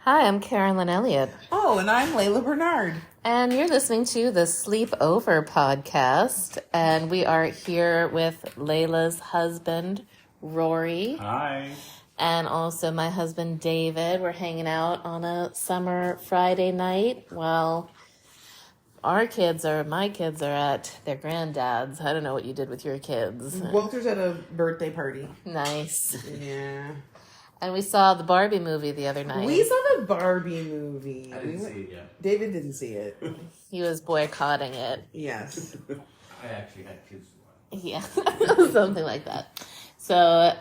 Hi, I'm Carolyn Elliott, Oh, and I'm Layla Bernard. and you're listening to the Sleepover podcast. And we are here with Layla's husband, Rory, Hi. and also my husband, David. We're hanging out on a summer Friday night while my kids are at their granddad's. I don't know what you did with your kids. Walter's at a birthday party. Nice. Yeah. And we saw the Barbie movie the other night. We saw the Barbie movie. I didn't see it yet. David didn't see it. He was boycotting it. Yes. I actually had kids to watch. Yeah, something like that. So,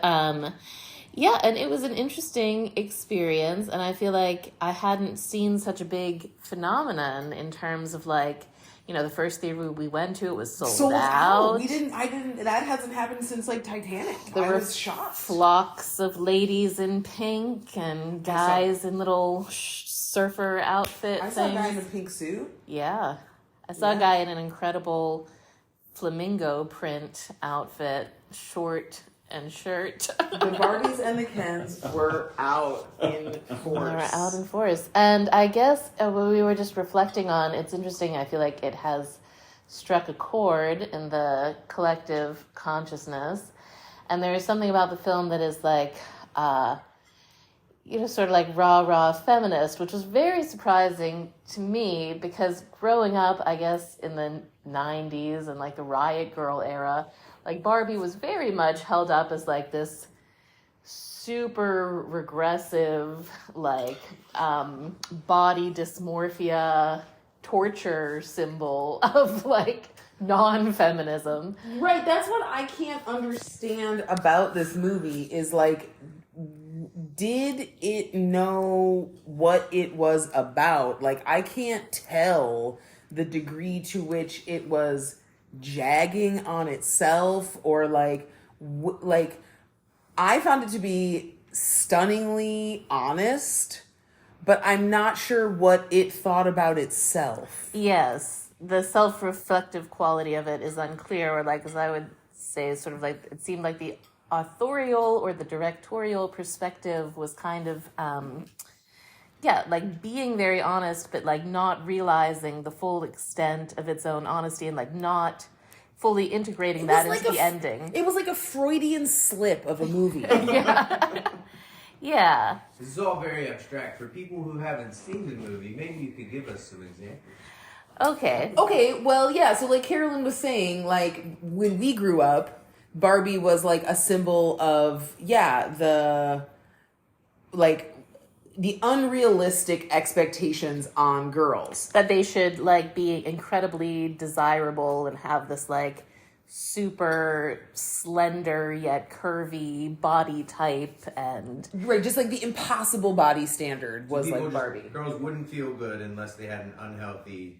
yeah, and it was an interesting experience, and I feel like I hadn't seen such a big phenomenon in terms of the first theater we went to, it was sold out. That hasn't happened since Titanic. There I were was shocked. flocks of ladies in pink and guys in little surfer outfit I saw a things. guy in a pink suit. Yeah. I saw a guy in an incredible flamingo print outfit, short and shirt. The Barbies and the Kens were out in force. They were out in force. And I guess when we were just reflecting on, it's interesting, I feel like it has struck a chord in the collective consciousness. And there is something about the film that is sort of rah feminist, which was very surprising to me because growing up, I guess, in the 90s and the Riot Girl era, Barbie was very much held up as this super regressive, body dysmorphia torture symbol of non-feminism. Right, that's what I can't understand about this movie is did it know what it was about? I can't tell the degree to which it was jagging on itself or I found it to be stunningly honest, but I'm not sure what it thought about itself. Yes, the self-reflective quality of it is unclear, or as I would say, sort of it seemed like the authorial or the directorial perspective was kind of being very honest, but not realizing the full extent of its own honesty and not fully integrating that into the ending. It was like a Freudian slip of a movie. Yeah. This is all very abstract. For people who haven't seen the movie, maybe you could give us some examples. Okay, well, yeah, so Carolyn was saying, when we grew up, Barbie was a symbol of, the unrealistic expectations on girls. That they should be incredibly desirable and have this super slender yet curvy body type and right, just the impossible body standard was Barbie. Girls wouldn't feel good unless they had an unhealthy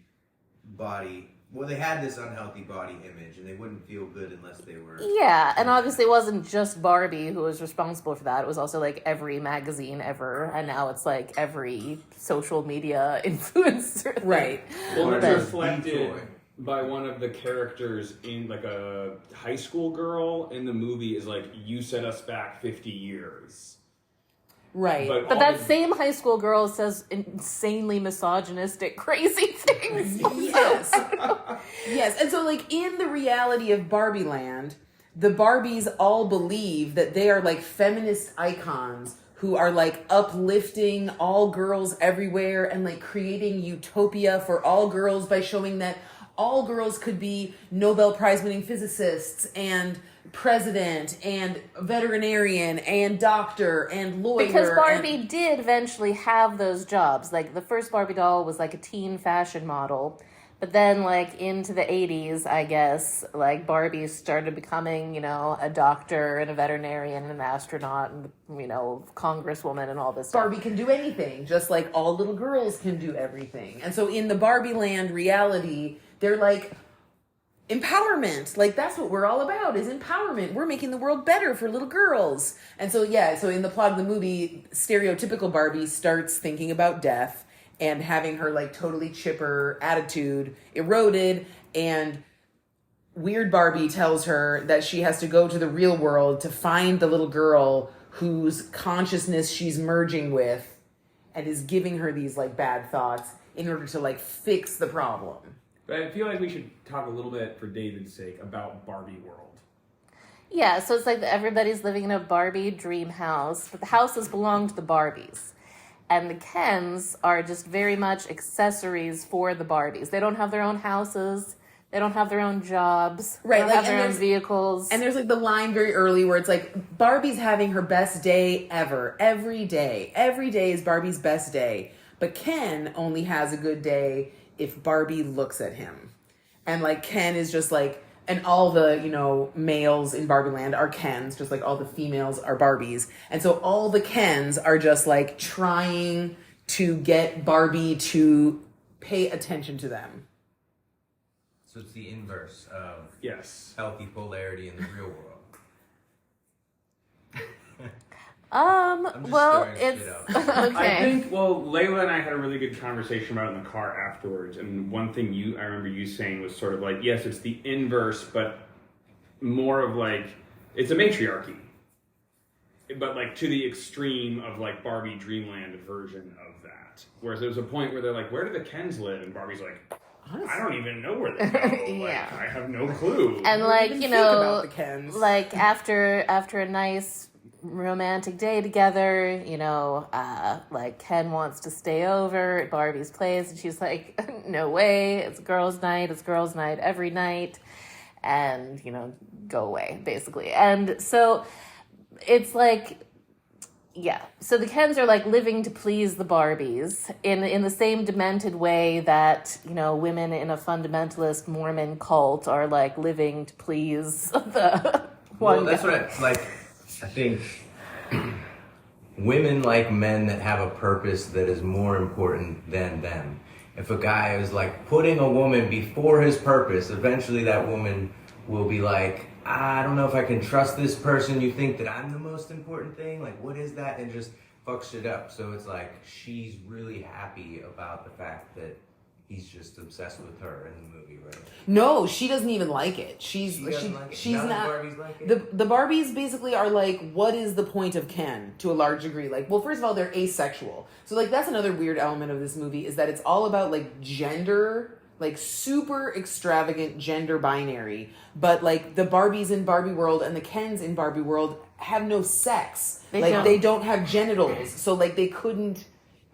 body. Well, they had this unhealthy body image, and they wouldn't feel good unless they were... Yeah, and obviously it wasn't just Barbie who was responsible for that. It was also, every magazine ever, and now it's, every social media influencer. Right. Well, it's reflected by one of the characters in, a high school girl in the movie is, you set us back 50 years. Right. But that same high school girl says insanely misogynistic, crazy things. Yes. Yes. And so, in the reality of Barbie Land, the Barbies all believe that they are, feminist icons who are, uplifting all girls everywhere and, creating utopia for all girls by showing that all girls could be Nobel Prize-winning physicists and president and veterinarian and doctor and lawyer. Because Barbie did eventually have those jobs. The first Barbie doll was a teen fashion model. But then into the 80s, I guess, Barbie started becoming, a doctor and a veterinarian and an astronaut and, congresswoman and all this stuff. Barbie can do anything, just like all little girls can do everything. And so in the Barbie Land reality, they're empowerment. That's what we're all about, is empowerment. We're making the world better for little girls. And so, so in the plot of the movie, stereotypical Barbie starts thinking about death and having her totally chipper attitude eroded, and weird Barbie tells her that she has to go to the real world to find the little girl whose consciousness she's merging with and is giving her these like bad thoughts in order to like fix the problem. But I feel like we should talk a little bit, for David's sake, about Barbie World. Yeah, so it's like everybody's living in a Barbie dream house, but the houses belong to the Barbies. And the Kens are just very much accessories for the Barbies. They don't have their own houses. They don't have their own jobs. Right, They don't like, have their and own vehicles. And there's like the line very early where it's like, Barbie's having her best day ever. Every day. Every day is Barbie's best day. But Ken only has a good day if Barbie looks at him. And like Ken is just like, and all the, you know, males in Barbie Land are Kens, just like all the females are Barbies. And so all the Kens are just like trying to get Barbie to pay attention to them. So it's the inverse of Yes. healthy polarity in the real world. just well, stirring it's shit up. okay. I think, Layla and I had a really good conversation about it in the car afterwards, and one thing I remember you saying was sort of like, yes, it's the inverse, but more of like, it's a matriarchy, but like to the extreme of like Barbie Dreamland version of that. Whereas there's a point where they're like, where do the Kens live? And Barbie's like, I don't even know where they go. Yeah. Like, I have no clue. And Don't like, even you think know, about the Kens. like after a nice romantic day together, you know, like Ken wants to stay over at Barbie's place, and she's like, no way, it's girls' night every night, and, you know, go away, basically. And so it's like, yeah, so the Kens are like living to please the Barbies in the same demented way that, you know, women in a fundamentalist Mormon cult are like living to please the one Well, that's guy. what I think women like men that have a purpose that is more important than them. If a guy is like putting a woman before his purpose, eventually that woman will be like, I don't know if I can trust this person. You think that I'm the most important thing? Like, what is that? And just fucks shit up. So it's like she's really happy about the fact that he's just obsessed with her in the movie, right? No, she doesn't even like it. She's She doesn't like it? she's None of the not. Barbies like it? The Barbies basically are like, what is the point of Ken to a large degree? Like, well, first of all, they're asexual. So like that's another weird element of this movie is that it's all about like gender, like super extravagant gender binary. But like the Barbies in Barbie World and the Kens in Barbie World have no sex. They don't have genitals. So like they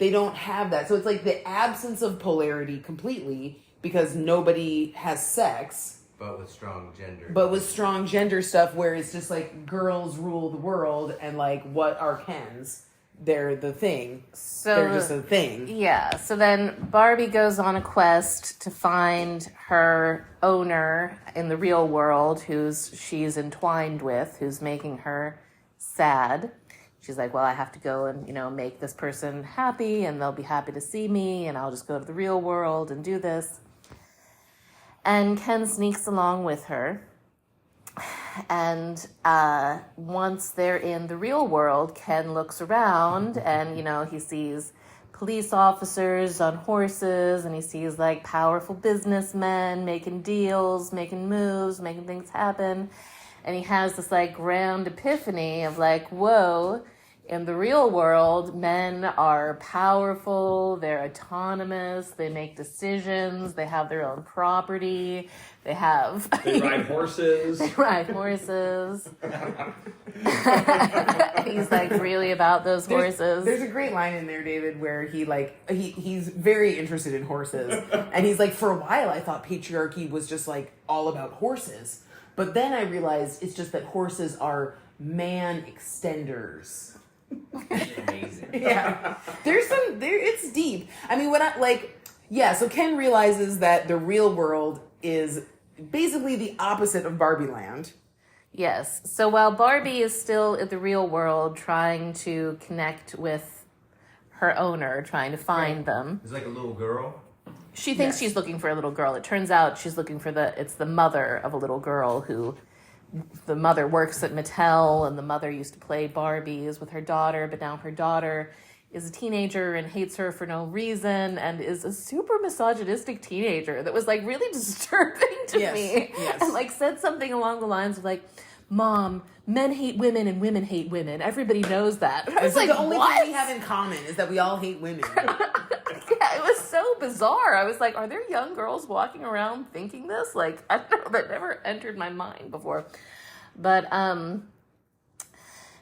don't have that. So it's like the absence of polarity completely because nobody has sex. But with strong gender. But with strong gender stuff where it's just like girls rule the world and like what are Kens? They're the thing. So they're just a thing. yeah, so then Barbie goes on a quest to find her owner in the real world she's entwined with, who's making her sad. She's like, well, I have to go and, you know, make this person happy and they'll be happy to see me and I'll just go to the real world and do this. And Ken sneaks along with her. And once they're in the real world, Ken looks around and, you know, he sees police officers on horses and he sees like powerful businessmen making deals, making moves, making things happen. And he has this like grand epiphany of like, whoa, in the real world, men are powerful, they're autonomous, they make decisions, they have their own property, they ride horses. They ride horses. He's like really about those horses. There's a great line in there, David, where he's very interested in horses. And he's like, for a while I thought patriarchy was just like all about horses. But then I realized it's just that horses are man extenders. Amazing. Yeah. It's deep. I mean, so Ken realizes that the real world is basically the opposite of Barbie Land. Yes. So while Barbie is still in the real world trying to connect with her owner, trying to find them. It's like a little girl. She thinks she's looking for a little girl. It turns out she's looking for it's the mother of a little girl the mother works at Mattel, and the mother used to play Barbies with her daughter, but now her daughter is a teenager and hates her for no reason and is a super misogynistic teenager that was like really disturbing to me. Yes. And like said something along the lines of like, Mom, men hate women and women hate women. Everybody knows that. I was It's like the only what? thing we have in common is that we all hate women. Yeah, it was so bizarre. I was like, are there young girls walking around thinking this? Like, I don't know, that never entered my mind before. But,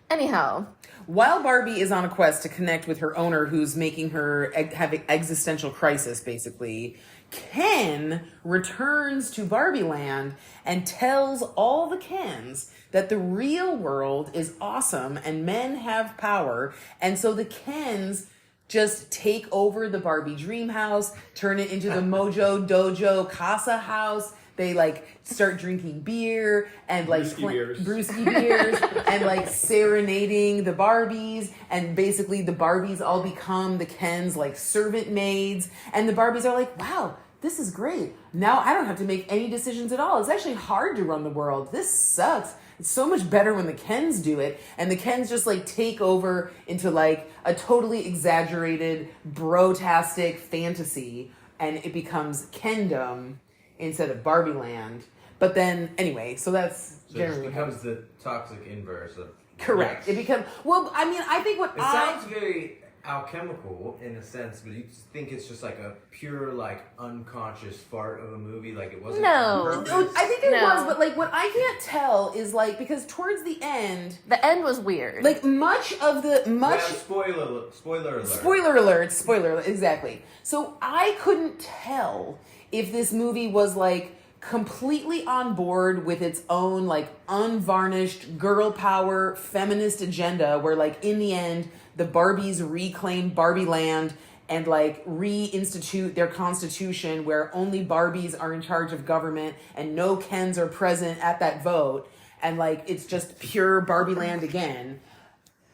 anyhow. While Barbie is on a quest to connect with her owner, who's making her have an existential crisis, basically, Ken returns to Barbie Land and tells all the Kens that the real world is awesome and men have power. And so the Kens just take over the Barbie dream house, turn it into the Mojo Dojo Casa house. They like start drinking beer and like brewski beers and like serenading the Barbies, and basically the Barbies all become the Kens like servant maids, and the Barbies are like, wow, this is great. Now I don't have to make any decisions at all. It's actually hard to run the world. This sucks. It's so much better when the Kens do it, and the Kens just like take over into like a totally exaggerated brotastic fantasy, and it becomes Kendom instead of Barbie Land. But then, anyway, so that's So it generally just becomes the toxic inverse of... correct. Yes. It becomes, well, I mean, I think what It sounds very alchemical in a sense, but you think it's just like a pure, like, unconscious fart of a movie, like it wasn't... No. on purpose? I think it No. was, but like what I can't tell is like, because towards the end, The end was weird. like much of the, Well, spoiler alert. spoiler alert, exactly. So I couldn't tell if this movie was like completely on board with its own like unvarnished girl power feminist agenda, where like in the end the Barbies reclaim Barbie Land and like reinstitute their constitution where only Barbies are in charge of government and no Kens are present at that vote, and like it's just pure Barbie Land again.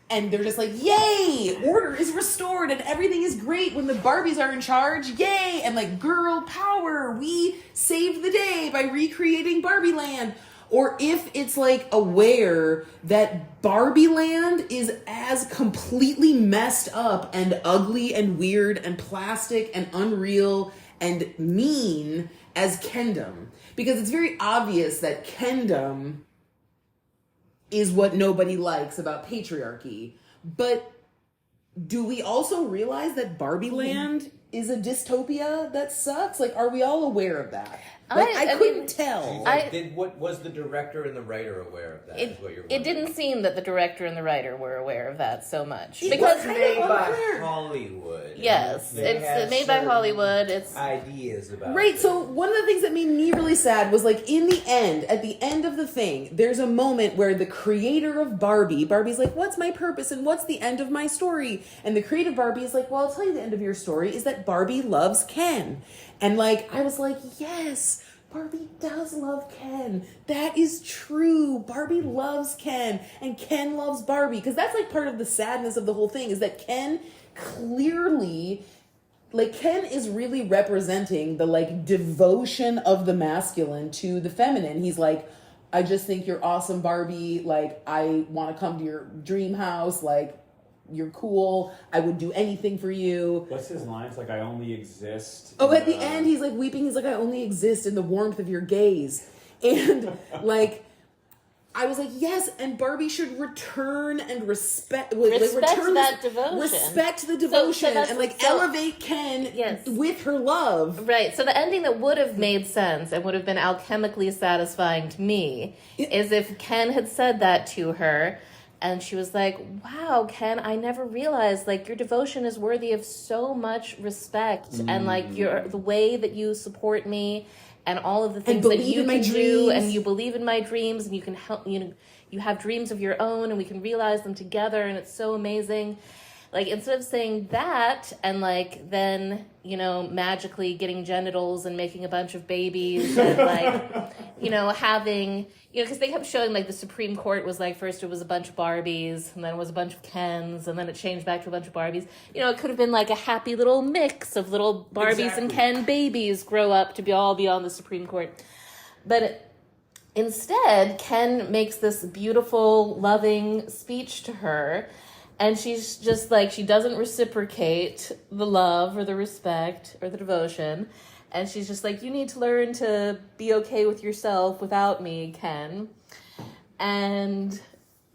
And they're just like, yay, order is restored and everything is great when the Barbies are in charge, yay, and like girl power, we saved the day by recreating Barbie Land. Or if it's like aware that Barbie Land is as completely messed up and ugly and weird and plastic and unreal and mean as Kendom. Because it's very obvious that Kendom is what nobody likes about patriarchy. But do we also realize that Barbie Land is a dystopia that sucks? Like, are we all aware of that? Like, I couldn't tell. What was the director and the writer aware of that? Is what you're It wondering. didn't seem that the director and the writer were aware of that so much. It Because was made by unclear. Hollywood. yes, They had it's made by certain Hollywood. It's ideas about Right, it. so one of the things that made me really sad was like in the end, at the end of the thing, there's a moment where the creator of Barbie's like, what's my purpose and what's the end of my story? And the creative Barbie is like, well, I'll tell you the end of your story is that Barbie loves Ken. And like, I was like, yes, Barbie does love Ken. That is true. Barbie loves Ken and Ken loves Barbie. Because that's like part of the sadness of the whole thing is that Ken clearly, like Ken is really representing the like devotion of the masculine to the feminine. He's like, I just think you're awesome, Barbie. Like, I want to come to your dream house. Like, you're cool. I would do anything for you. What's his line? It's like, I only exist. Oh, at the end, he's like weeping. He's like, I only exist in the warmth of your gaze. And like, I was like, yes, and Barbie should return and respect that devotion. Respect the devotion that's- and like so- elevate Ken Yes. with her love. right. So the ending that would have made sense and would have been alchemically satisfying to me is if Ken had said that to her. And she was like, wow, Ken, I never realized, like, your devotion is worthy of so much respect. And, like, the way that you support me and all of the things that believe you in my can do. And dreams. you believe in my dreams. And you can help, you have dreams of your own. And we can realize them together. And it's so amazing. Like, instead of saying that and, like, then, magically getting genitals and making a bunch of babies and, like, having... because they kept showing, like, the Supreme Court was, like, first it was a bunch of Barbies, and then it was a bunch of Kens, and then it changed back to a bunch of Barbies. It could have been, like, a happy little mix of little Barbies and Ken babies grow up to all be on the Supreme Court. But instead, Ken makes this beautiful, loving speech to her, and she's just, like, she doesn't reciprocate the love or the respect or the devotion. And she's just like, you need to learn to be okay with yourself without me, Ken. and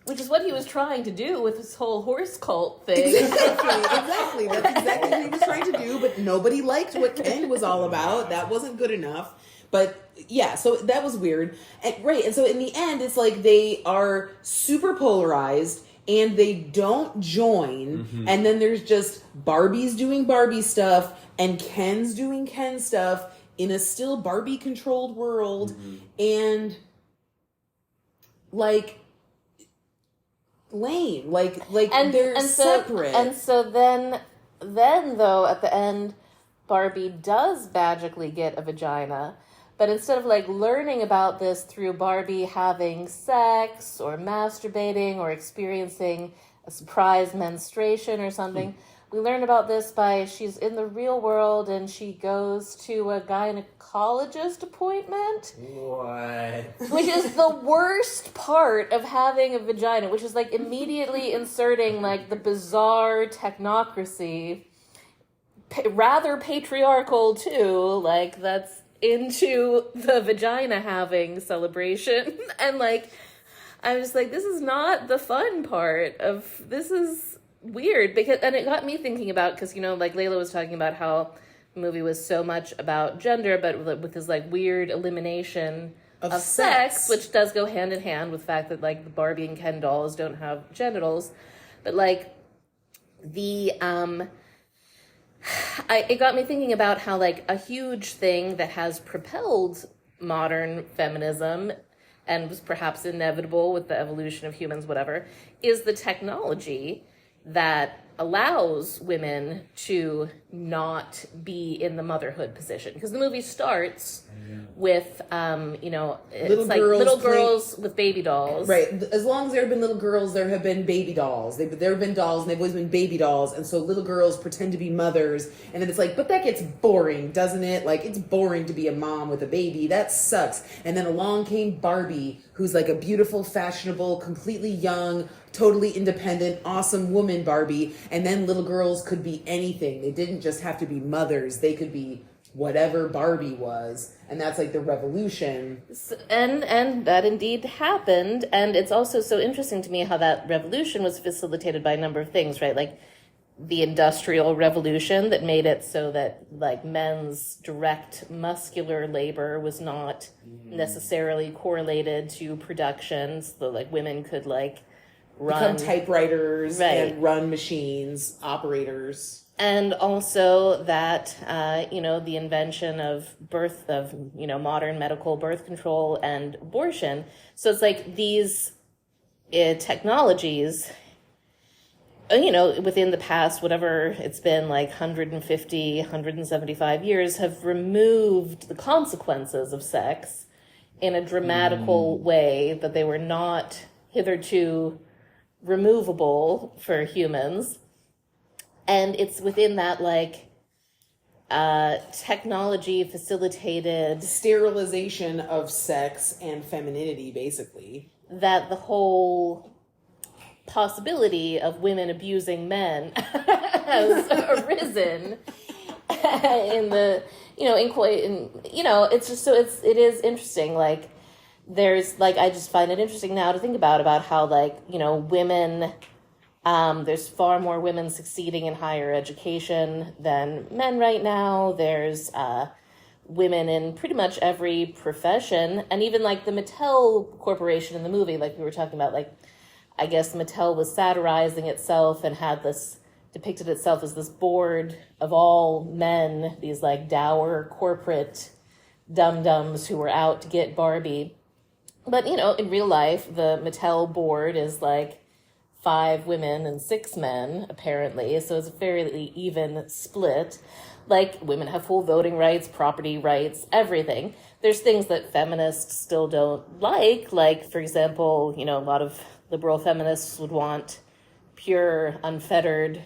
which is what he was trying to do with this whole horse cult thing. Exactly. That's exactly what he was trying to do, but nobody liked what Ken was all about. That wasn't good enough. But yeah, so that was weird. And so in the end, it's like they are super polarized and they don't join. And then there's just Barbie's doing Barbie stuff and Ken's doing Ken stuff in a still Barbie controlled world. And like lame. Like they're separate. And so then though at the end Barbie does magically get a vagina. But instead of like learning about this through Barbie having sex or masturbating or experiencing a surprise menstruation or something, we learn about this by she's in the real world and she goes to a gynecologist appointment. What? Which is the worst part of having a vagina, which is like immediately inserting like the bizarre technocracy, rather patriarchal too, like that's into the vagina having celebration. And like I'm just like, this is not the fun part of this. Is weird because, and it got me thinking about, because you know, like Layla was talking about how the movie was so much about gender, but with this like weird elimination of sex, which does go hand in hand with the fact that like the Barbie and Ken dolls don't have genitals, but like the it got me thinking about how like a huge thing that has propelled modern feminism and was perhaps inevitable with the evolution of humans, whatever, is the technology that allows women to not be in the motherhood position. Because the movie starts with, you know, it's little girls with baby dolls. Right. As long as there have been little girls, there have been baby dolls. There have been dolls, and they've always been baby dolls. And so little girls pretend to be mothers. And then it's like, but that gets boring, doesn't it? Like, it's boring to be a mom with a baby. That sucks. And then along came Barbie, who's like a beautiful, fashionable, completely young, totally independent, awesome woman Barbie. And then little girls could be anything. They didn't just have to be mothers. They could be whatever Barbie was. And that's like the revolution. And that indeed happened. And it's also so interesting to me how that revolution was facilitated by a number of things, right? Like the Industrial Revolution that made it so that like men's direct muscular labor was not necessarily correlated to production. So like women could like run become typewriters and run machines, operators. And also that, you know, the invention of modern medical birth control and abortion. So it's like these technologies, you know, within the past, whatever it's been, like 150, 175 years, have removed the consequences of sex in a dramatical way that they were not hitherto removable for humans. And it's within that, like, technology facilitated sterilization of sex and femininity, basically. That the whole possibility of women abusing men has arisen in the, you know, it's just, so it is interesting. Like, there's, like, I just find it interesting now to think about how, like, you know, women, there's far more women succeeding in higher education than men right now. There's women in pretty much every profession. And even like the Mattel Corporation in the movie, like we were talking about, like, I guess Mattel was satirizing itself and had this, depicted itself as this board of all men, these like dour corporate dum-dums who were out to get Barbie. But, you know, in real life, the Mattel board is like 5 women and 6 men, apparently. So it's a fairly even split. Like, women have full voting rights, property rights, everything. There's things that feminists still don't like, for example, you know, a lot of liberal feminists would want pure, unfettered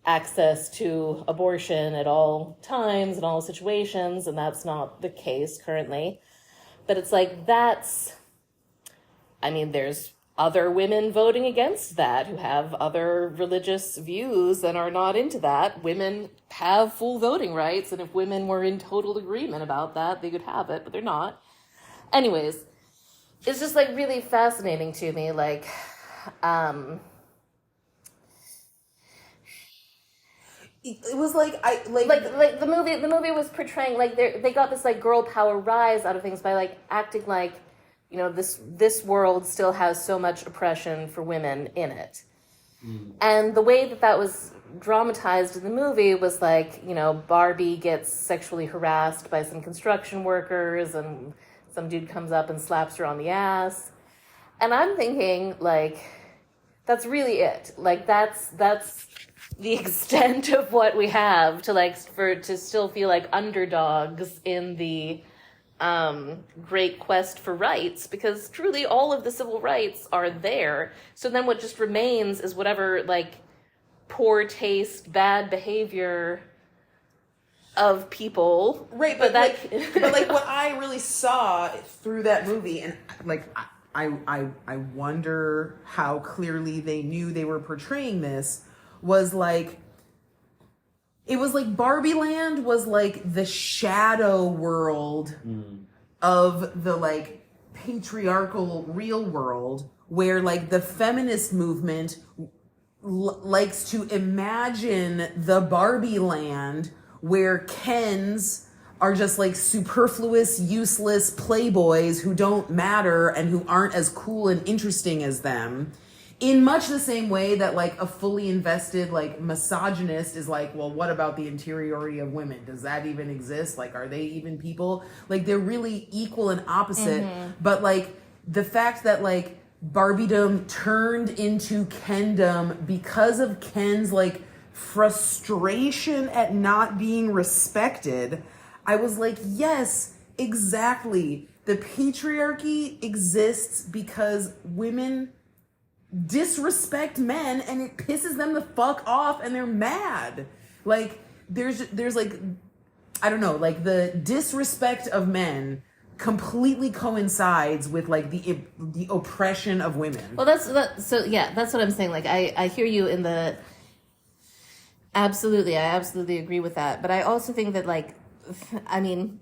access to abortion at all times, in all situations, and that's not the case currently. But it's like, there's other women voting against that who have other religious views and are not into that. Women have full voting rights, and if women were in total agreement about that, they could have it, but they're not. Anyways, it's just like really fascinating to me. Like, it was like like the movie was portraying like they got this like girl power rise out of things by like acting like, you know, this world still has so much oppression for women in it. And the way that was dramatized in the movie was like, you know, Barbie gets sexually harassed by some construction workers and some dude comes up and slaps her on the ass. And I'm thinking, like, that's really it. Like, that's the extent of what we have to, like, to still feel like underdogs in the great quest for rights, because truly all of the civil rights are there. So then what just remains is whatever, like, poor taste, bad behavior of people. Right, but like what I really saw through that movie, and like I wonder how clearly they knew they were portraying this, was like, it was like Barbie Land was like the shadow world of the like patriarchal real world, where like the feminist movement likes to imagine the Barbie Land where Kens are just like superfluous, useless playboys who don't matter and who aren't as cool and interesting as them. In much the same way that like a fully invested like misogynist is like, well, what about the interiority of women? Does that even exist? Like, are they even people? Like, they're really equal and opposite. But like the fact that like Barbiedom turned into Kendom because of Ken's like frustration at not being respected, I was like, yes, exactly. The patriarchy exists because women disrespect men and it pisses them the fuck off and they're mad. Like, there's like, I don't know, like the disrespect of men completely coincides with like the oppression of women. Well, that's what I'm saying. Like, I hear you in the I absolutely agree with that. But I also think that, like, I mean,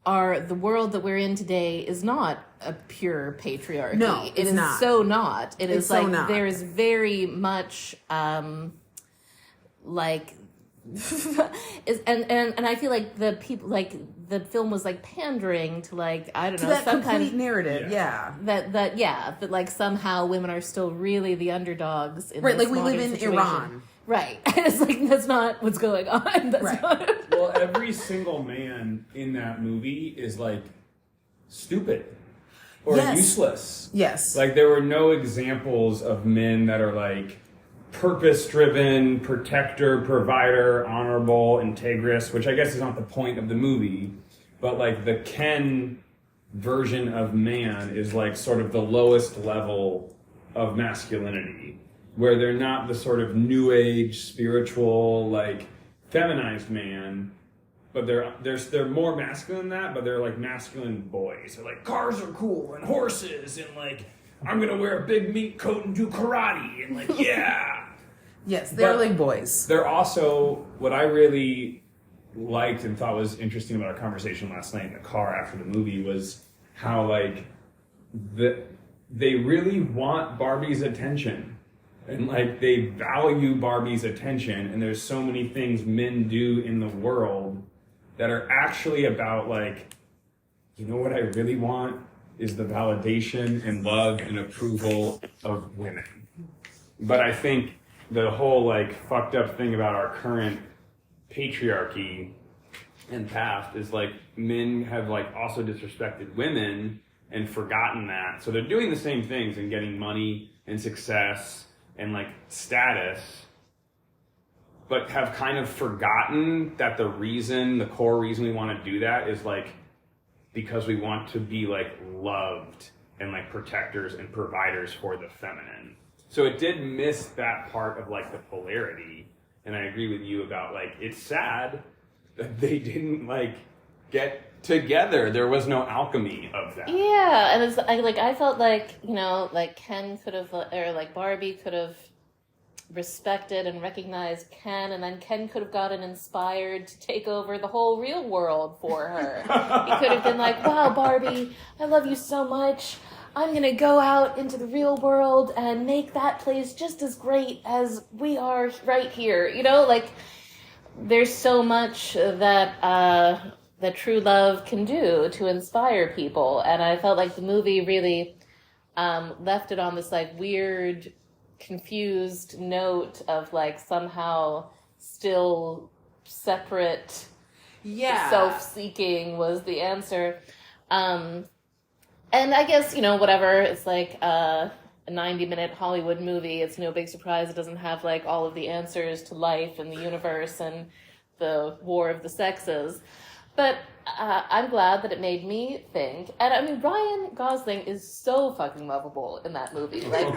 the world that we're in today is not a pure patriarchy. No, it is not. So not. It It's is so like not. there is very much like and I feel like the people, like, the film was like pandering to, like, I don't know, that some complete kind narrative, yeah. that like somehow women are still really the underdogs in Right, this like we modern live in situation. Iran. Right. It's like, that's not what's going on. That's Right. not. Well, every single man in that movie is like stupid or Yes. useless. Yes. Like, there were no examples of men that are like purpose-driven, protector, provider, honorable, integrous, which I guess is not the point of the movie, but like the Ken version of man is like sort of the lowest level of masculinity, where they're not the sort of new age spiritual, like, feminized man, but they're more masculine than that, but they're like masculine boys. They're like, cars are cool and horses and like, I'm gonna wear a big meat coat and do karate and like, yeah. Yes, they're But like boys. They're also, what I really liked and thought was interesting about our conversation last night in the car after the movie was how, like, they really want Barbie's attention. And like, they value Barbie's attention, and there's so many things men do in the world that are actually about, like, you know what I really want is the validation and love and approval of women. But I think the whole, like, fucked up thing about our current patriarchy and past is, like, men have, like, also disrespected women and forgotten that. So they're doing the same things and getting money and success and like status, but have kind of forgotten that the core reason we want to do that is like because we want to be like loved and like protectors and providers for the feminine. So it did miss that part of like the polarity. And I agree with you about, like, it's sad that they didn't like get together. There was no alchemy of that. Yeah, and it's I felt like, you know, like Ken could have, or like Barbie could have respected and recognized Ken, and then Ken could have gotten inspired to take over the whole real world for her. He could have been like, wow, Barbie, I love you so much. I'm gonna go out into the real world and make that place just as great as we are right here. You know, like there's so much that true love can do to inspire people, and I felt like the movie really left it on this like weird, confused note of like somehow still separate self-seeking was the answer. And I guess, you know, whatever, it's like a 90-minute Hollywood movie. It's no big surprise it doesn't have like all of the answers to life and the universe and the war of the sexes. But I'm glad that it made me think. And I mean, Ryan Gosling is so fucking lovable in that movie. Like,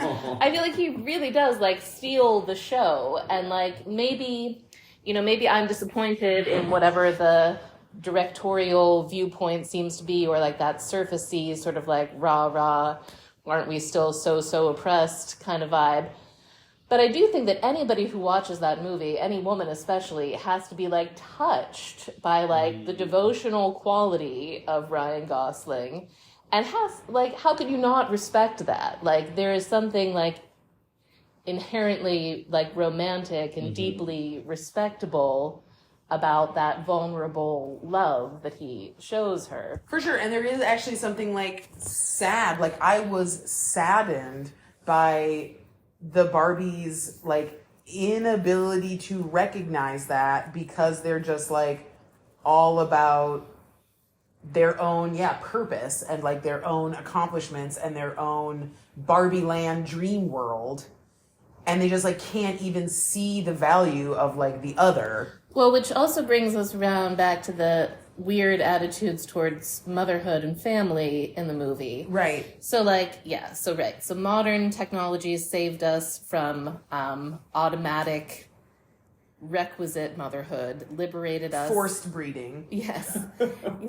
I feel like he really does like steal the show. And like maybe, you know, maybe I'm disappointed in whatever the directorial viewpoint seems to be, or like that surfacey sort of like rah, aren't we still so oppressed kind of vibe. But I do think that anybody who watches that movie, any woman especially, has to be like touched by like the devotional quality of Ryan Gosling, and has like, how could you not respect that? Like there is something like inherently like romantic and deeply respectable about that vulnerable love that he shows her. For sure. And there is actually something like sad. Like I was saddened by the Barbies like inability to recognize that, because they're just like all about their own purpose and like their own accomplishments and their own Barbie land dream world, and they just like can't even see the value of like the other. Well, which also brings us around back to the weird attitudes towards motherhood and family in the movie. Right. So like, so modern technology saved us from automatic requisite motherhood, liberated us. Forced breeding. Yes.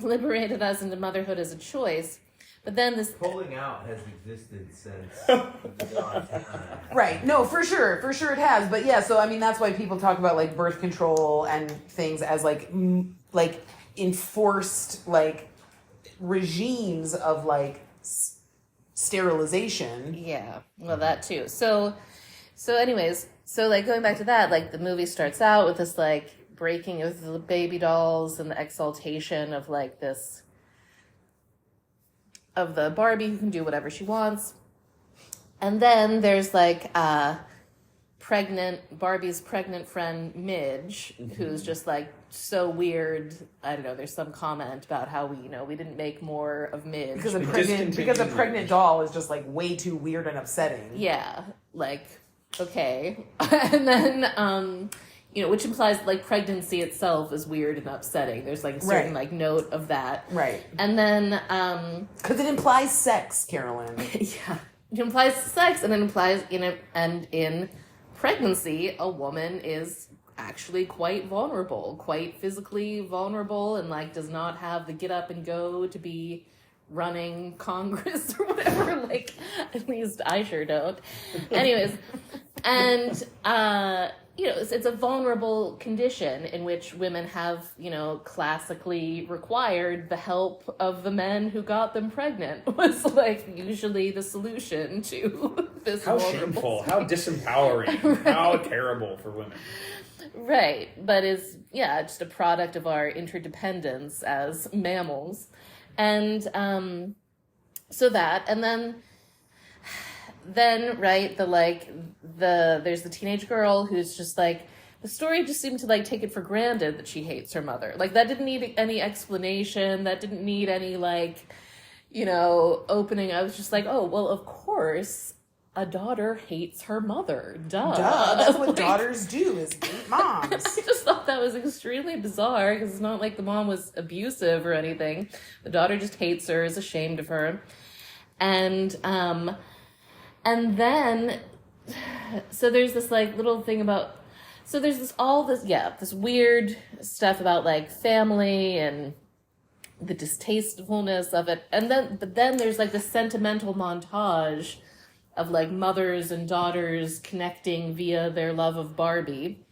Liberated us into motherhood as a choice. But then this Pulling out has existed since the dawn of time. Right. No, for sure it has. But yeah, so I mean that's why people talk about like birth control and things as like enforced like regimes of like sterilization. Yeah, well, that too. So anyways, so like going back to that, like the movie starts out with this like breaking of the baby dolls and the exaltation of like this, of the Barbie who can do whatever she wants. And then there's like Barbie's pregnant friend Midge, who's just like so weird. I don't know, there's some comment about how we didn't make more of Midge. Because a pregnant doll is just like way too weird and upsetting. Yeah, like, okay. And then, which implies like pregnancy itself is weird and upsetting. There's like a certain like note of that. Right. And then, because it implies sex, Carolyn. Yeah. It implies sex, and it implies in pregnancy, a woman is actually quite vulnerable, quite physically vulnerable, and like does not have the get up and go to be running Congress or whatever. Like, at least I sure don't. Anyways, and it's a vulnerable condition in which women have, classically required the help of the men who got them pregnant, was like usually the solution to this. How shameful, how disempowering, right. How terrible for women. Right, but is just a product of our interdependence as mammals. And so that, and then right, there's the teenage girl who's just like, the story just seemed to like take it for granted that she hates her mother. Like that didn't need any explanation, that didn't need any opening. I was just like, oh, well, of course a daughter hates her mother. Duh. That's what daughters do, is hate moms. I just thought that was extremely bizarre, because it's not like the mom was abusive or anything. The daughter just hates her, is ashamed of her. And then, so there's this like little thing about, so there's this weird stuff about like family and the distastefulness of it. But then there's like this sentimental montage of like mothers and daughters connecting via their love of Barbie.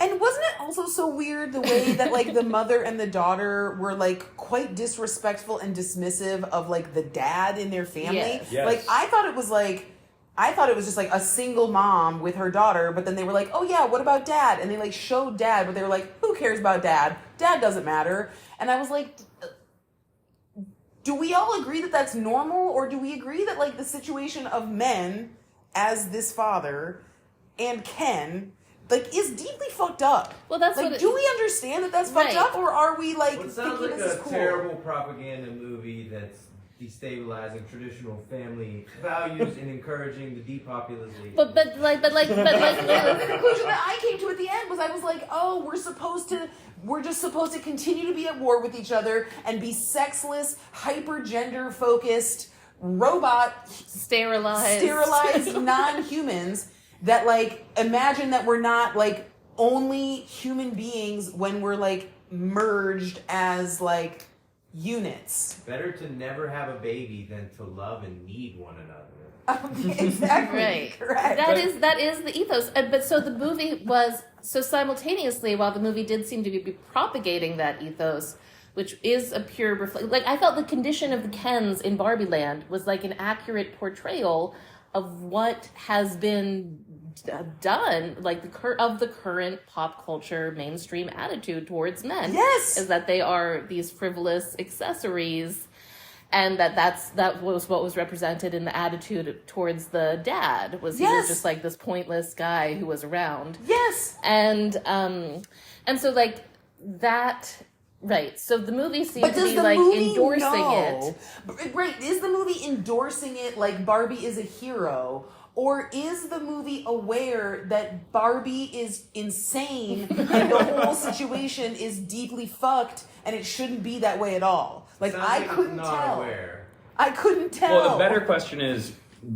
And wasn't it also so weird the way that like the mother and the daughter were like quite disrespectful and dismissive of like the dad in their family? Yes. Like I thought it was just like a single mom with her daughter, but then they were like, oh yeah, what about dad? And they like showed dad, but they were like, who cares about dad? Dad doesn't matter. And I was like, do we all agree that that's normal? Or do we agree that like the situation of men as this father and Ken like is deeply fucked up? Well, that's like, what do we understand that that's fucked Right. up, or are we like Well, it sounds thinking like this a is cool? terrible propaganda movie that's destabilizing traditional family values and encouraging the depopulation. But the conclusion that I came to at the end was I was like, oh, we're just supposed to continue to be at war with each other and be sexless, hyper gender focused robot sterilized non-humans that like imagine that we're not like only human beings when we're like merged as like units. Better to never have a baby than to love and need one another. Exactly. Right. Correct. That is the ethos. But so the movie was so simultaneously, while the movie did seem to be propagating that ethos, which is a pure like I felt the condition of the Kens in Barbie Land was like an accurate portrayal of what has been done, like of the current pop culture mainstream attitude towards men. Yes, is that they are these frivolous accessories, and that was what was represented in the attitude towards the dad. Was he was just like this pointless guy who was around. Yes, and so like that. Right, so the movie seems to be like endorsing it. Right, is the movie endorsing it like Barbie is a hero? Or is the movie aware that Barbie is insane and the whole situation is deeply fucked and it shouldn't be that way at all? Like, I couldn't tell. I couldn't tell. Well, the better question is,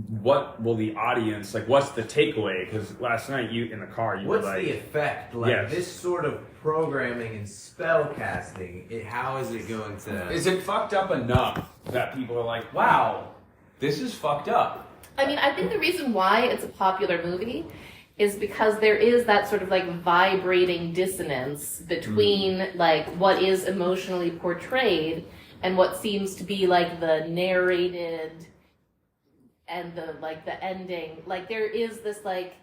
what will the audience, like, what's the takeaway? Because last night in the car, you were like... What's the effect? Like, yes. This sort of programming and spell casting, How is it going to... Is it fucked up enough that people are like, wow, this is fucked up? I mean, I think the reason why it's a popular movie is because there is that sort of like vibrating dissonance between like what is emotionally portrayed and what seems to be like the narrated and the like the ending. Like there is this like,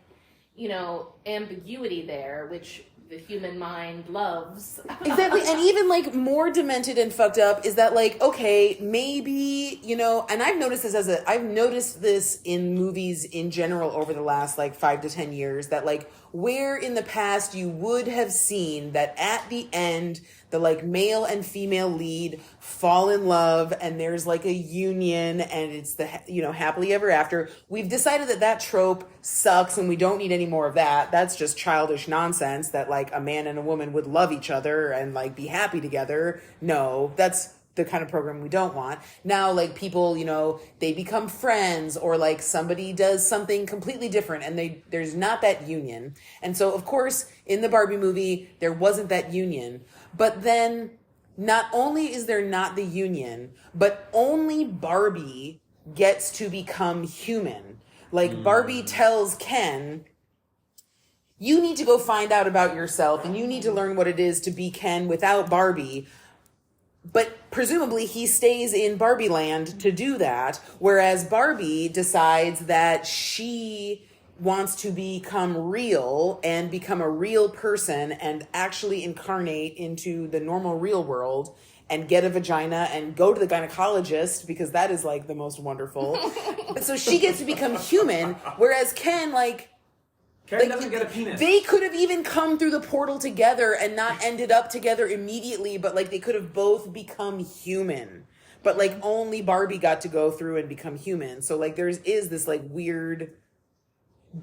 you know, ambiguity there, which the human mind loves. Exactly. And even like more demented and fucked up is that like, okay, maybe, you know, and I've noticed this in movies in general over the last like 5 to 10 years, that like where in the past you would have seen that at the end the like male and female lead fall in love and there's like a union and it's the, you know, happily ever after. We've decided that trope sucks and we don't need any more of that. That's just childish nonsense that like a man and a woman would love each other and like be happy together. No, that's the kind of program we don't want. Now, like people, you know, they become friends or like somebody does something completely different and there's not that union. And so of course in the Barbie movie, there wasn't that union. But then not only is there not the union, but only Barbie gets to become human. Like Barbie tells Ken, you need to go find out about yourself and you need to learn what it is to be Ken without Barbie. But presumably he stays in Barbie Land to do that, whereas Barbie decides that she wants to become real and become a real person and actually incarnate into the normal real world and get a vagina and go to the gynecologist because that is like the most wonderful. So she gets to become human, whereas Ken Doesn't get a penis. They could have even come through the portal together and not ended up together immediately, but like they could have both become human. But like only Barbie got to go through and become human. So like is this like weird...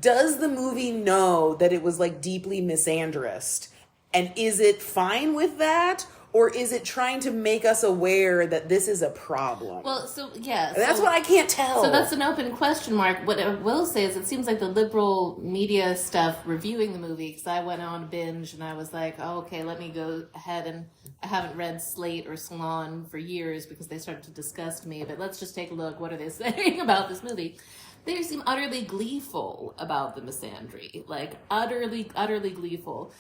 Does the movie know that it was like deeply misandrist? And is it fine with that? Or is it trying to make us aware that this is a problem? Well, so yeah. And that's what I can't tell. So that's an open question mark. What I will say is it seems like the liberal media stuff reviewing the movie, because I went on a binge and I was like, oh, okay, let me go ahead, and I haven't read Slate or Salon for years because they started to disgust me, but let's just take a look. What are they saying about this movie? They seem utterly gleeful about the misandry. Like, utterly, utterly gleeful.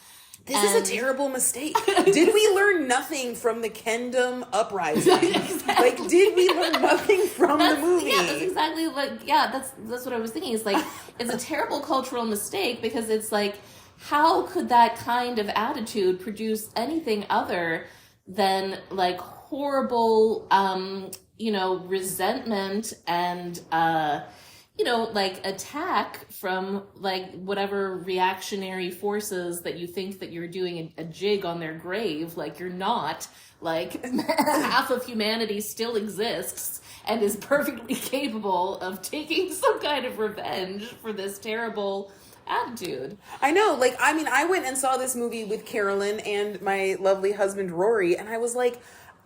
This is a terrible mistake. Did we learn nothing from the Kendom uprising? Like, did we learn nothing from the movie? Yeah, that's exactly what. Yeah, that's what I was thinking. It's like it's a terrible cultural mistake because it's like, how could that kind of attitude produce anything other than like horrible, resentment and like attack from like whatever reactionary forces that you think that you're doing a jig on their grave. Like you're not. Like half of humanity still exists and is perfectly capable of taking some kind of revenge for this terrible attitude. I know. Like, I mean, I went and saw this movie with Carolyn and my lovely husband Rory, and I was like,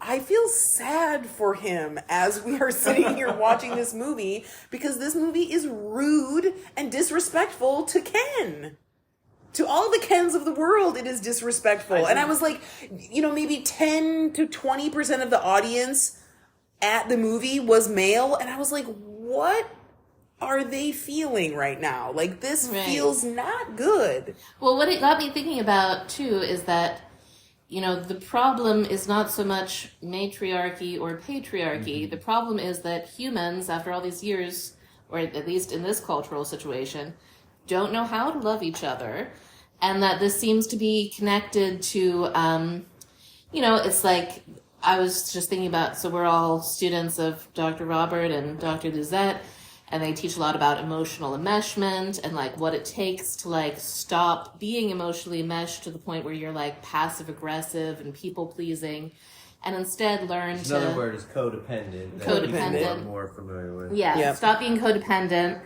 I feel sad for him as we are sitting here watching this movie because this movie is rude and disrespectful to Ken. To all the Kens of the world, it is disrespectful. And I was like, maybe 10 to 20% of the audience at the movie was male. And I was like, what are they feeling right now? Like, this feels not good. Well, what it got me thinking about, too, is that the problem is not so much matriarchy or patriarchy. The problem is that humans, after all these years, or at least in this cultural situation, don't know how to love each other. And that this seems to be connected to, it's like, I was just thinking about, so we're all students of Dr. Robert and Dr. Lizette, and they teach a lot about emotional enmeshment and like what it takes to like stop being emotionally enmeshed to the point where you're like passive aggressive and people pleasing, and instead learn to. Another word is codependent. Codependent. I'm more familiar with. Yeah. Stop being codependent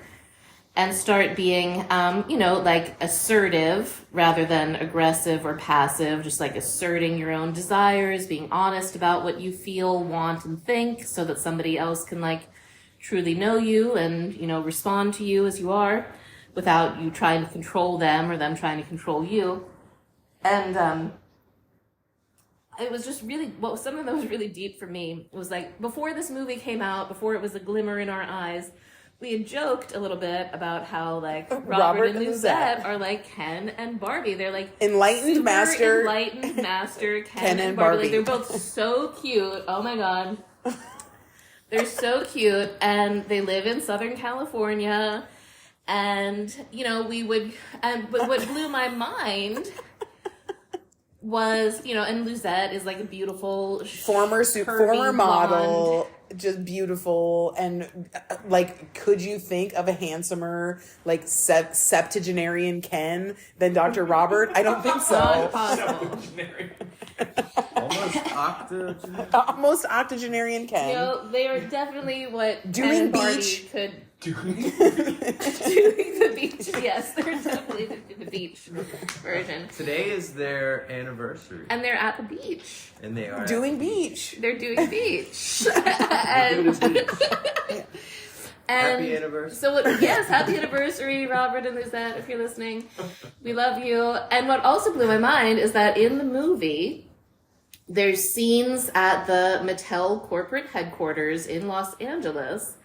and start being, like assertive rather than aggressive or passive. Just like asserting your own desires, being honest about what you feel, want, and think, so that somebody else can like truly know you and, respond to you as you are without you trying to control them or them trying to control you. And it was just really, something that was really deep for me was like, before this movie came out, before it was a glimmer in our eyes, we had joked a little bit about how like Robert and Lizette are like Ken and Barbie. They're like enlightened master Ken and Barbie. Like, they're both so cute. Oh my god. They're so cute, and they live in Southern California, and, but what blew my mind was, and Lizette is like a beautiful former model, just beautiful, and like, could you think of a handsomer like septuagenarian Ken than Dr. Robert? I don't think so. Almost octogenarian Ken. They are definitely what doing Ken and Barbie beach could doing the beach. Yes, they're definitely the beach version. Today is their anniversary, and they're at the beach. And they are doing beach. They're doing beach. And happy anniversary. So happy anniversary, Robert and Lizette, if you're listening. We love you. And what also blew my mind is that in the movie, there's scenes at the Mattel corporate headquarters in Los Angeles.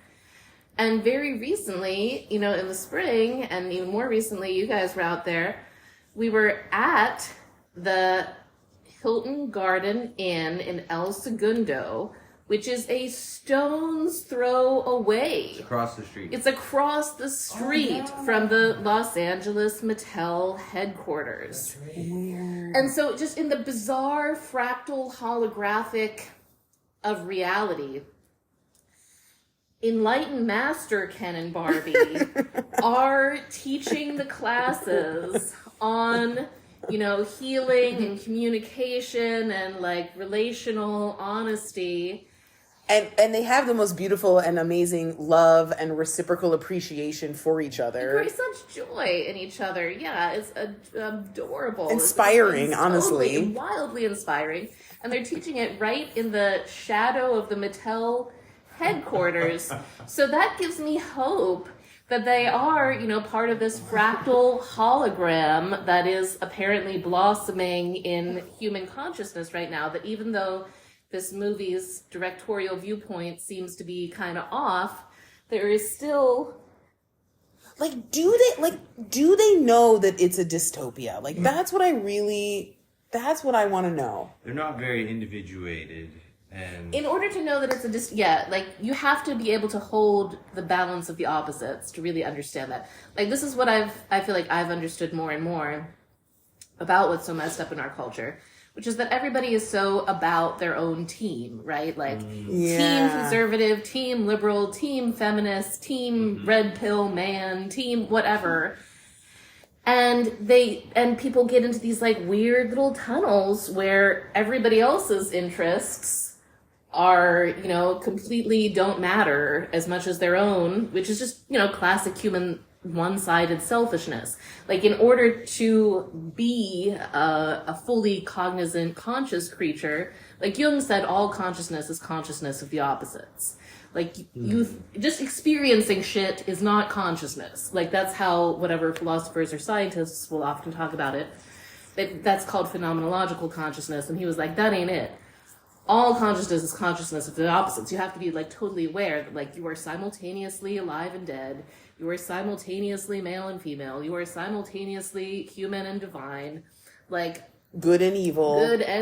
And very recently, in the spring, and even more recently, you guys were out there, we were at the Hilton Garden Inn in El Segundo, which is a stone's throw away. It's across the street. It's across the street from the Los Angeles Mattel headquarters. That's weird. And so just in the bizarre fractal holographic of reality, enlightened master Ken and Barbie are teaching the classes on, healing and communication and like relational honesty. And they have the most beautiful and amazing love and reciprocal appreciation for each other. There's such joy in each other. Yeah, it's adorable. Inspiring, it's honestly. Totally, wildly inspiring. And they're teaching it right in the shadow of the Mattel headquarters. So that gives me hope that they are, part of this fractal hologram that is apparently blossoming in human consciousness right now. That even though this movie's directorial viewpoint seems to be kind of off, there is still like, do they know that it's a dystopia? Like, that's what I want to know. They're not very individuated, and In order to know that it's like, you have to be able to hold the balance of the opposites to really understand that. Like, this is what I feel like I've understood more and more about what's so messed up in our culture, which is that everybody is so about their own team, right? Like, team conservative, team liberal, team feminist, team red pill man, team whatever. And people get into these like weird little tunnels where everybody else's interests are, completely don't matter as much as their own, which is just, classic human one-sided selfishness. Like, in order to be a fully cognizant, conscious creature, like Jung said, all consciousness is consciousness of the opposites. Like, you just experiencing shit is not consciousness. Like, that's how whatever philosophers or scientists will often talk about it. That's called phenomenological consciousness. And he was like, that ain't it. All consciousness is consciousness of the opposites. You have to be like totally aware that like you are simultaneously alive and dead. You are simultaneously male and female. You are simultaneously human and divine. Like, good and evil,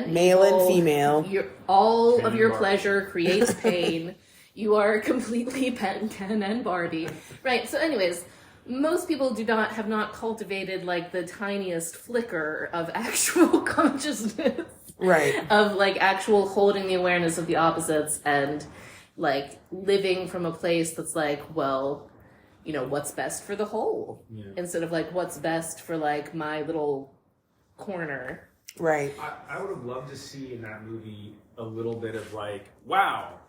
male and female. All of your pleasure creates pain. You are completely Ken and Barbie. Right. So anyways, most people have not cultivated like the tiniest flicker of actual consciousness. Right. Of like actual holding the awareness of the opposites and like living from a place that's like, well, what's best for the whole, instead of like what's best for like my little corner. Right. I would have loved to see in that movie a little bit of like, wow,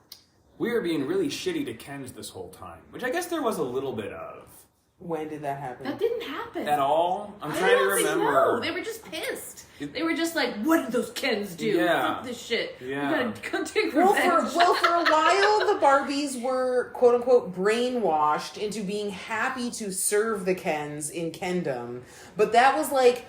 we were being really shitty to Kens this whole time, which I guess there was a little bit of. When did that happen? That didn't happen At all? I'm trying to remember. No, they were just pissed. They were just like, what did those Kens do? Yeah. Fuck this shit. Yeah. We gotta take revenge. Well, for a while, the Barbies were, quote unquote, brainwashed into being happy to serve the Kens in Kendom. But that was like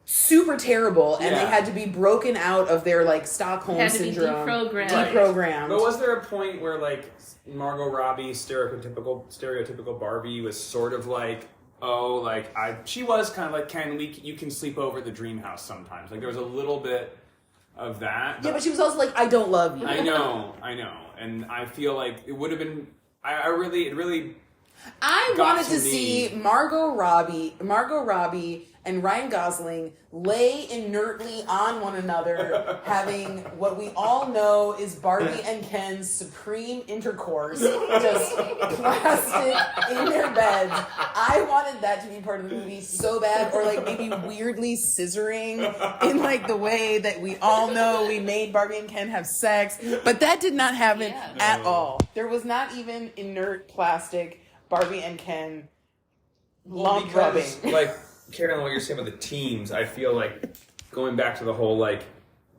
super terrible, and they had to be broken out of their like Stockholm syndrome. Deprogrammed. But was there a point where like Margot Robbie's stereotypical Barbie was sort of like, she was kind of like, Ken, you can sleep over at the dream house sometimes. Like there was a little bit of that. Yeah, but she was also like, I don't love you. I know. And I feel like it would have been, I wanted to see Margot Robbie and Ryan Gosling lay inertly on one another, having what we all know is Barbie and Ken's supreme intercourse, just plastic in their beds. I wanted that to be part of the movie so bad, or like maybe weirdly scissoring in like the way that we all know we made Barbie and Ken have sex, but that did not happen at all. There was not even inert plastic Barbie and Ken lump rubbing. Like, Carolyn, what you're saying about the teams, I feel like going back to the whole like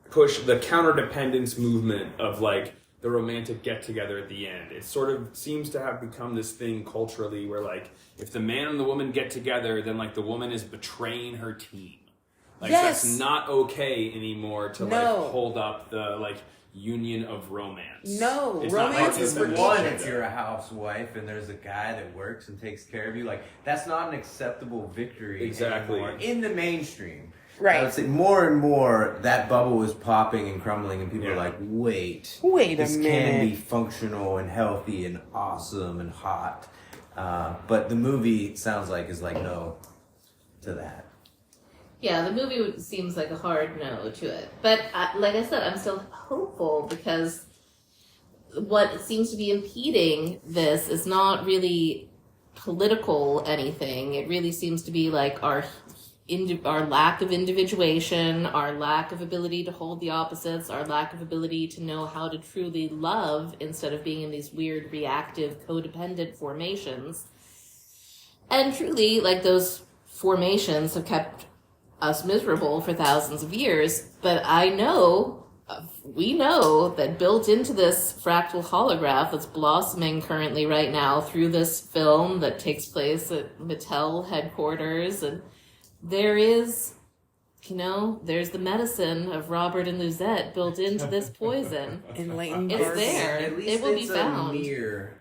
push the counterdependence movement of like the romantic get together at the end. It sort of seems to have become this thing culturally where like if the man and the woman get together, then like the woman is betraying her team. Like that's not okay anymore to like hold up the like union of romance. No, it's romance not is for one. If you're a housewife and there's a guy that works and takes care of you, like that's not an acceptable victory anymore in the mainstream. Right. I would say more and more that bubble is popping and crumbling, and people are like, wait a minute. This can be functional and healthy and awesome and hot. But the movie sounds like is like no to that. Yeah, the movie seems like a hard no to it. But like I said, I'm still hopeful because what seems to be impeding this is not really political anything. It really seems to be like our lack of individuation, our lack of ability to hold the opposites, our lack of ability to know how to truly love instead of being in these weird reactive codependent formations. And truly, like those formations have kept us miserable for thousands of years, but we know that built into this fractal holograph that's blossoming currently right now through this film that takes place at Mattel headquarters, and there is, there's the medicine of Robert and Luzette built into this poison. In Leighton It's there. At least it will be it's found. A mirror.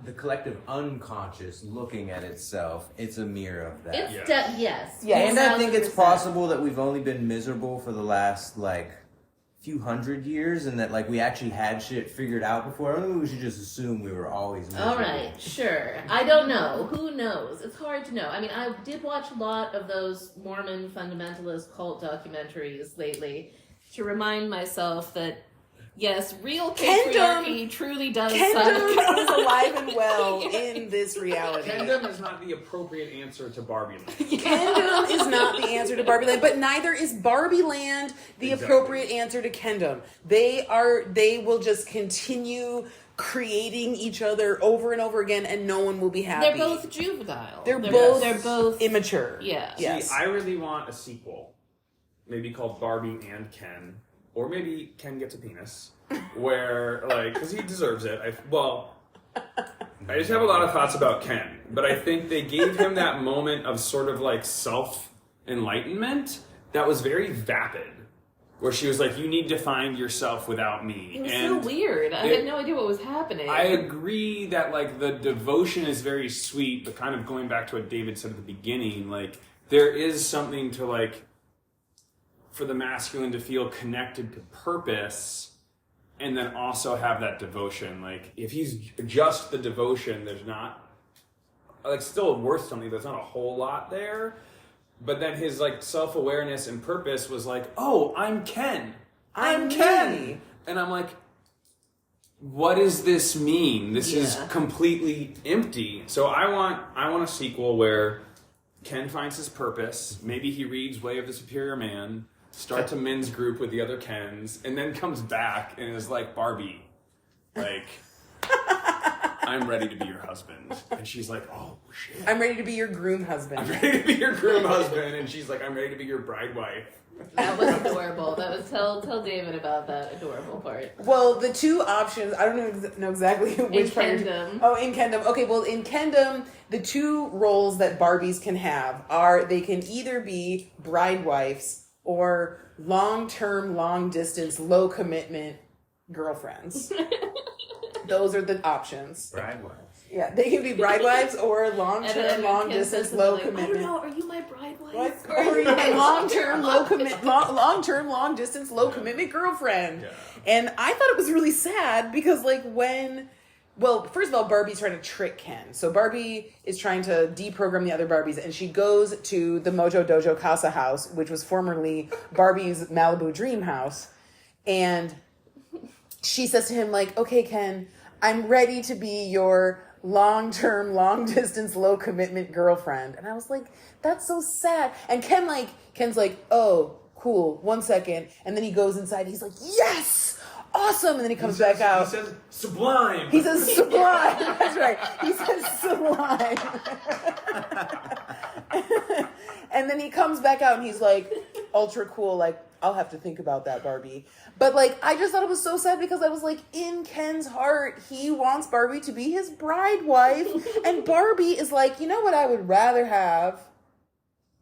the collective unconscious looking at itself, it's a mirror of that. It's yes. Yes. And I think it's 1000%. possible that we've only been miserable for the last few hundred years, and that we actually had shit figured out before. I don't think we should just assume we were always miserable. All right, sure. I don't know. Who knows? It's hard to know. I mean, I did watch a lot of those Mormon fundamentalist cult documentaries lately to remind myself that, yes, real patriarchy truly does Kendom is alive and well in this reality. Kendom is not the appropriate answer to Barbie Land. Kendom is not the answer to Barbie Land, but neither is Barbie Land the Exactly. appropriate answer to Kendom. They will just continue creating each other over and over again, and no one will be happy. They're both juvenile. They're both both immature. Yeah. Yes. See, I really want a sequel, maybe called Barbie and Ken, or maybe Ken gets a penis, where because he deserves it. I just have a lot of thoughts about Ken, but I think they gave him that moment of sort of self-enlightenment that was very vapid, where she was like, "You need to find yourself without me." It was so weird. I had no idea what was happening. I agree that the devotion is very sweet, but kind of going back to what David said at the beginning, there is something to for the masculine to feel connected to purpose, and then also have that devotion. If he's just the devotion, there's not still worth something. There's not a whole lot there. But then his self-awareness and purpose was oh, I'm Ken. I'm Ken. me. And I'm like, what does this mean? This is completely empty. So I want a sequel where Ken finds his purpose. Maybe he reads Way of the Superior Man, starts a men's group with the other Kens, and then comes back and is like, Barbie, I'm ready to be your husband. And she's like, oh, shit. I'm ready to be your groom husband. I'm ready to be your groom husband. And she's like, I'm ready to be your bride wife. That was adorable. That was tell David about that adorable part. Well, the two options, I don't know exactly which part. Kendom. Oh, in Kendom. Okay, well, in Kendom, the two roles that Barbies can have are they can either be bride wives or long-term, long-distance, low-commitment girlfriends. Those are the options. Bride wives. Yeah, they can be bride wives or And long-term, then long-distance, Ken says low something like, I don't commitment. know, are you my bride wife? What? Or are you my Long-term, long-term, long-distance, low-commitment girlfriend. Yeah. And I thought it was really sad because, first of all, Barbie's trying to trick Ken. So Barbie is trying to deprogram the other Barbies, and she goes to the Mojo Dojo Casa house, which was formerly Barbie's Malibu dream house. And she says to him, okay, Ken, I'm ready to be your long-term, long-distance, low-commitment girlfriend. And I was like, that's so sad. And Ken's like, oh, cool, 1 second. And then he goes inside, he's like, yes! Awesome! And then he comes back out. He says, sublime! He says sublime. That's right. He says sublime. And then he comes back out and he's like, ultra cool, I'll have to think about that, Barbie. But I just thought it was so sad because I was in Ken's heart, he wants Barbie to be his bride wife. And Barbie is you know what I would rather have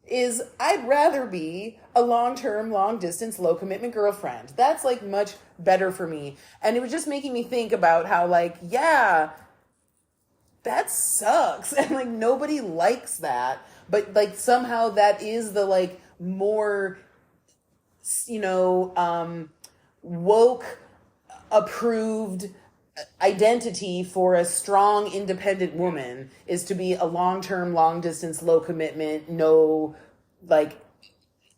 is I'd rather be a long-term, long-distance, low-commitment girlfriend. That's much better for me. And it was just making me think about how yeah, that sucks. And nobody likes that. But somehow that is the more woke approved identity for a strong independent woman is to be a long-term, long-distance, low commitment, no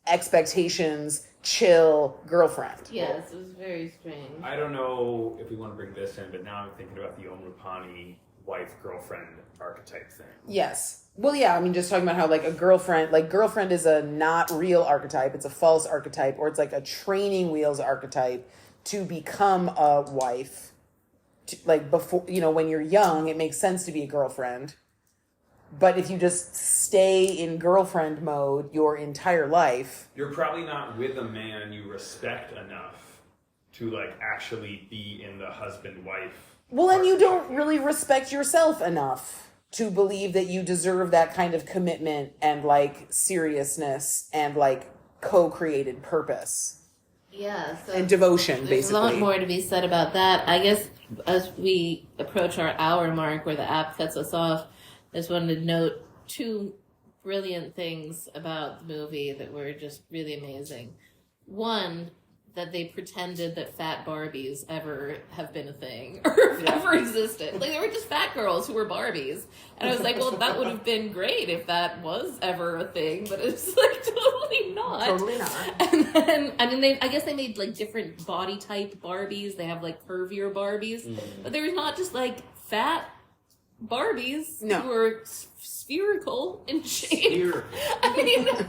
expectations, chill girlfriend. Yes, it was very strange. I don't know if we want to bring this in, but now I'm thinking about the Omrupani wife-girlfriend archetype thing. Yes. Well, yeah, just talking about how a girlfriend is a not real archetype. It's a false archetype, or it's a training wheels archetype to become a wife. Before, when you're young, it makes sense to be a girlfriend. But if you just stay in girlfriend mode your entire life, You're probably not with a man you respect enough to actually be in the husband-wife. well, then you don't really respect yourself enough to believe that you deserve that kind of commitment and seriousness and co-created purpose. Yeah, so and devotion, there's basically. a lot more to be said about that. I guess as we approach our hour mark where the app cuts us off, I just wanted to note two brilliant things about the movie that were just really amazing. One, that they pretended that fat Barbies ever have been a thing or ever existed. Like, they were just fat girls who were Barbies. And I was like, well, that would have been great if that was ever a thing, but it's like totally not. Totally not. And then I guess they made like different body type Barbies. They have like curvier Barbies. But they were not just like fat Barbies who were spherical in shape. I mean, I'm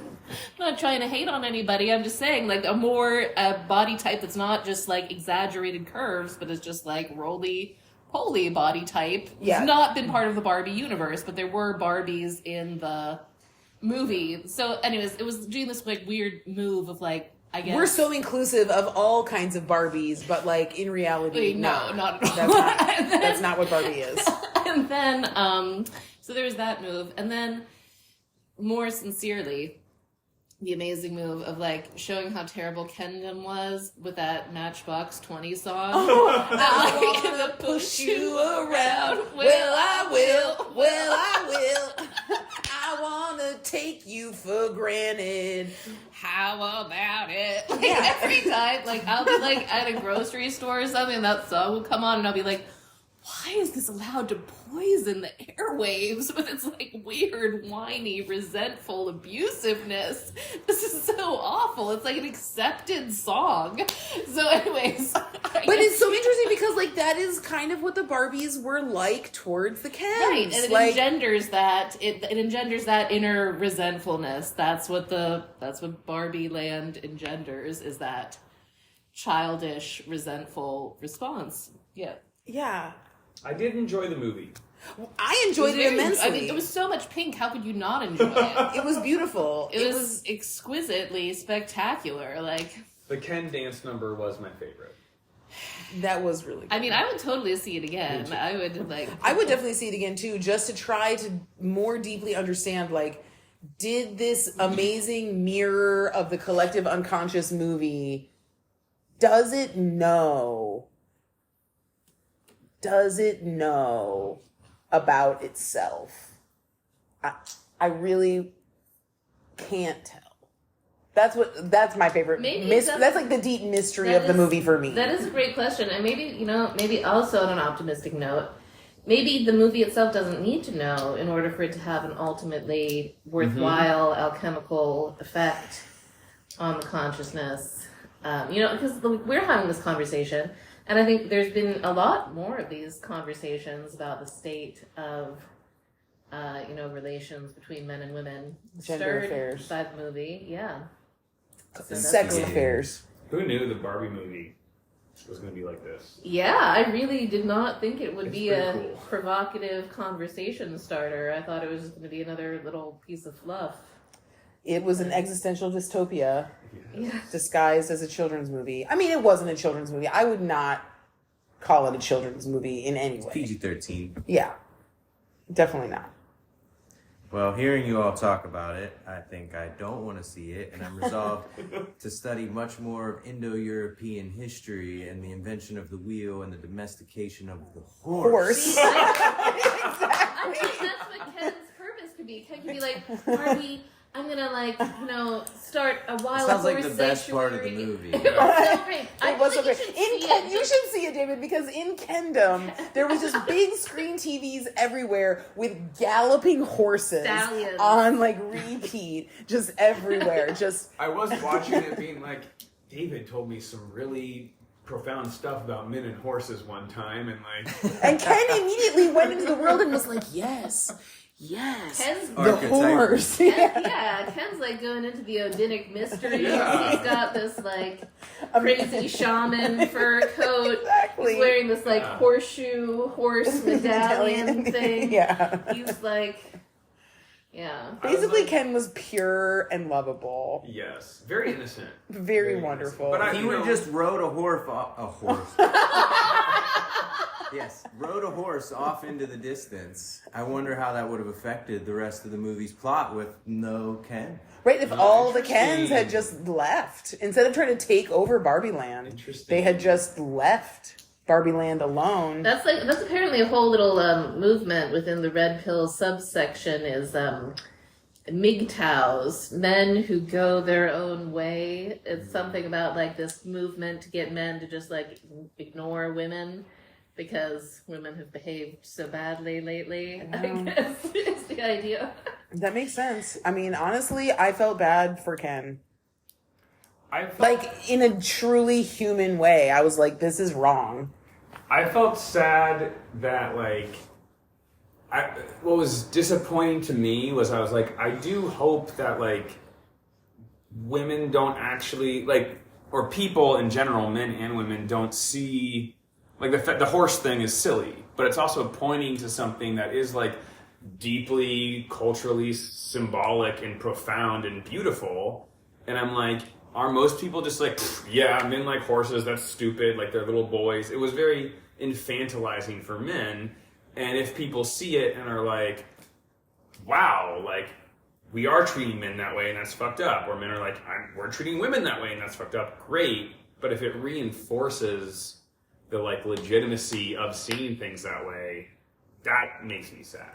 not trying to hate on anybody. I'm just saying, like, a more body type that's not just like exaggerated curves, but is just like roly-poly body type. Yeah. It's not been part of the Barbie universe, but there were Barbies in the movie. So, anyways, it was doing this like weird move of like, I guess We're so inclusive of all kinds of Barbies, but like in reality, no, not at all. That's not what Barbie is. And then, so there was that move, and then more sincerely, the amazing move of like showing how terrible Kendom was with that Matchbox 20 song. I wanna push you around. Well, I will. Well, I will. I wanna take you for granted. How about it? Like, every time, like, I'll be like at a grocery store or something, and that song will come on, and I'll be like, why is this allowed to poison the airwaves with its like weird, whiny, resentful abusiveness? This is so awful. It's like an accepted song. So anyways. But it's so interesting because like that is kind of what the Barbies were like towards the Kens. Right, and it like, engenders that it engenders that inner resentfulness. That's what Barbie Land engenders, is that childish, resentful response. Yeah. Yeah. I did enjoy the movie. I enjoyed it immensely. I mean, there was so much pink. How could you not enjoy it? It was beautiful. It was exquisitely spectacular. Like, The Ken dance number was my favorite. that was really good. I mean, I would totally see it again. I would definitely see it again too, just to try to more deeply understand, like, did this amazing mirror of the collective unconscious movie, does it know about itself? I really can't tell. That's my favorite. That's like the deep mystery of the movie for me. That is a great question. And maybe also on an optimistic note, maybe the movie itself doesn't need to know in order for it to have an ultimately worthwhile alchemical effect on the consciousness. Because we're having this conversation, and I think there's been a lot more of these conversations about the state of, relations between men and women. Gender affairs. By the movie, yeah. So Sex cool. affairs. Who knew the Barbie movie was going to be like this? Yeah, I really did not think it would be a pretty cool. provocative conversation starter. I thought it was just going to be another little piece of fluff. It was an existential dystopia Yeah. disguised as a children's movie. I mean, it wasn't a children's movie. I would not call it a children's movie in any way. PG-13. Yeah, definitely not. Well, hearing you all talk about it, I think I don't want to see it, and I'm resolved to study much more of Indo-European history and the invention of the wheel and the domestication of the horse. I think that's what Ken's purpose could be. Ken could be like, Barbie, I'm gonna start a wild Sounds horse like the best part of the sanctuary. movie. It was so great. It was so great. You should see it, David, because in Kendom, there was just big screen TVs everywhere with galloping horses Stallions. on like repeat, just everywhere. Just I was watching it being like, David told me some really profound stuff about men and horses one time, and like... and Ken immediely went into the world and was like, yes. Ken's The horse. Ken's like going into the Odinic mysteries. Yeah. He's got this like crazy shaman fur coat. Exactly. He's wearing this like horseshoe horse medallion thing. Yeah. He's like, yeah. Basically, Ken was pure and lovable. Yes. Very innocent. Very innocent. wonderful. But If he would have just rode a horse. Yes, rode a horse off into the distance. I wonder how that would have affected the rest of the movie's plot with no Ken. Right, if all the interesting. Kens had just left. Instead of trying to take over Barbie Land, Interesting. they had just left Barbie Land alone. That's apparently a whole little movement within the red pill subsection is MGTOWs, men who go their own way. It's something about like this movement to get men to just like ignore women because women have behaved so badly lately. I guess is the idea. That makes sense. I mean, honestly, I felt bad for Ken. I felt, Like, in a truly human way. I was like, this is wrong. I felt sad that like what was disappointing to me was I was like, I do hope that like women don't actually like, or people in general, men and women, don't see like the horse thing is silly, but it's also pointing to something that is like deeply culturally symbolic and profound and beautiful. And I'm like, are most people just like, yeah, men like horses, that's stupid, like they're little boys. It was very infantilizing for men. And if people see it and are like, wow, like we are treating men that way and that's fucked up, or men are like, we're treating women that way and that's fucked up, great. But if it reinforces the like legitimacy of seeing things that way, that makes me sad.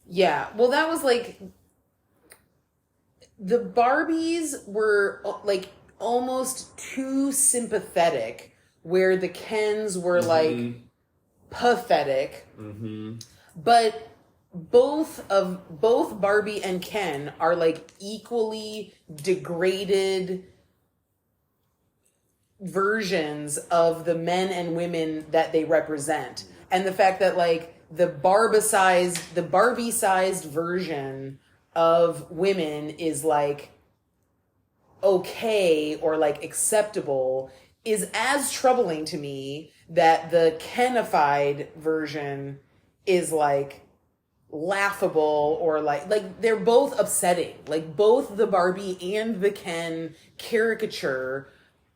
Yeah, well, that was like... The Barbies were like almost too sympathetic, where the Kens were like pathetic. Mm-hmm. But both Barbie and Ken are like equally degraded versions of the men and women that they represent. And the fact that like the Barbie-sized version of women is like okay or like acceptable is as troubling to me that the Kenified version is like laughable or like they're both upsetting. Like both the Barbie and the Ken caricature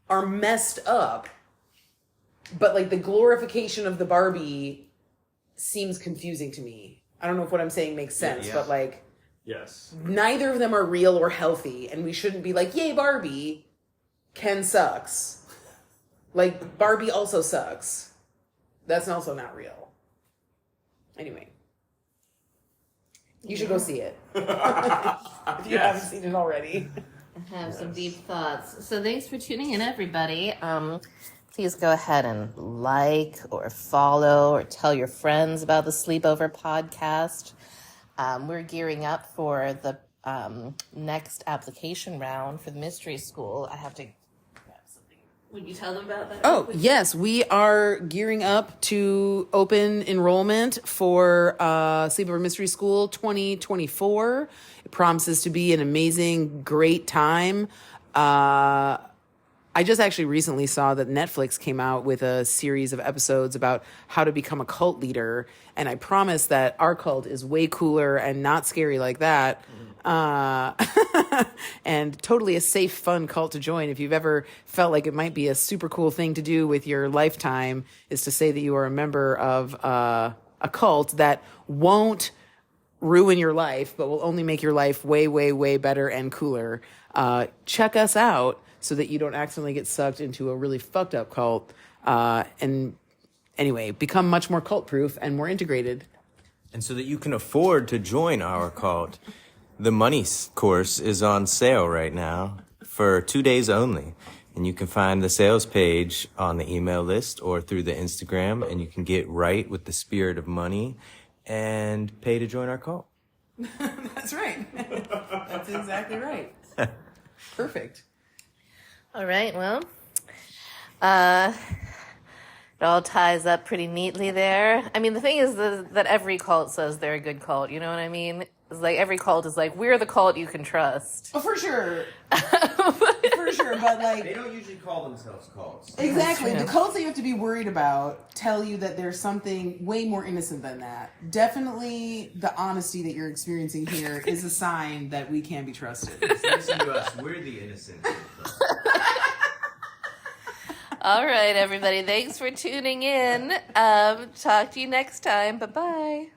are messed up, but like the glorification of the Barbie seems confusing to me. I don't know if what I'm saying makes sense, but like Yes. neither of them are real or healthy, and we shouldn't be like, yay, Barbie, Ken sucks. Like, Barbie also sucks. That's also not real. Anyway. You should go see it. If you haven't seen it already. I have some deep thoughts. So thanks for tuning in, everybody. Please go ahead and like or follow or tell your friends about the Sleepover podcast. We're gearing up for the next application round for the mystery school. I have to grab something. Would you tell them about that? Oh, yes. We are gearing up to open enrollment for Sleepover Mystery School 2024. It promises to be an amazing, great time. I just actually recently saw that Netflix came out with a series of episodes about how to become a cult leader. And I promise that our cult is way cooler and not scary like that. And totally a safe, fun cult to join. If you've ever felt like it might be a super cool thing to do with your lifetime, is to say that you are a member of a cult that won't ruin your life, but will only make your life way, way, way better and cooler. Check us out so that you don't accidentally get sucked into a really fucked up cult. And anyway, become much more cult proof and more integrated. And so that you can afford to join our cult, the money course is on sale right now for 2 days only. And you can find the sales page on the email list or through the Instagram, and you can get right with the spirit of money and pay to join our cult. That's right. That's exactly right. Perfect. All right, well, it all ties up pretty neatly there. I mean, the thing is that every cult says they're a good cult, you know what I mean? It's like every cult is like, we're the cult you can trust. Oh, for sure. For sure, but like... They don't usually call themselves cults. Exactly. The cults that you have to be worried about tell you that there's something way more innocent than that. Definitely the honesty that you're experiencing here is a sign that we can be trusted. Listen to us. We're the innocent. All right, everybody. Thanks for tuning in. Talk to you next time. Bye-bye.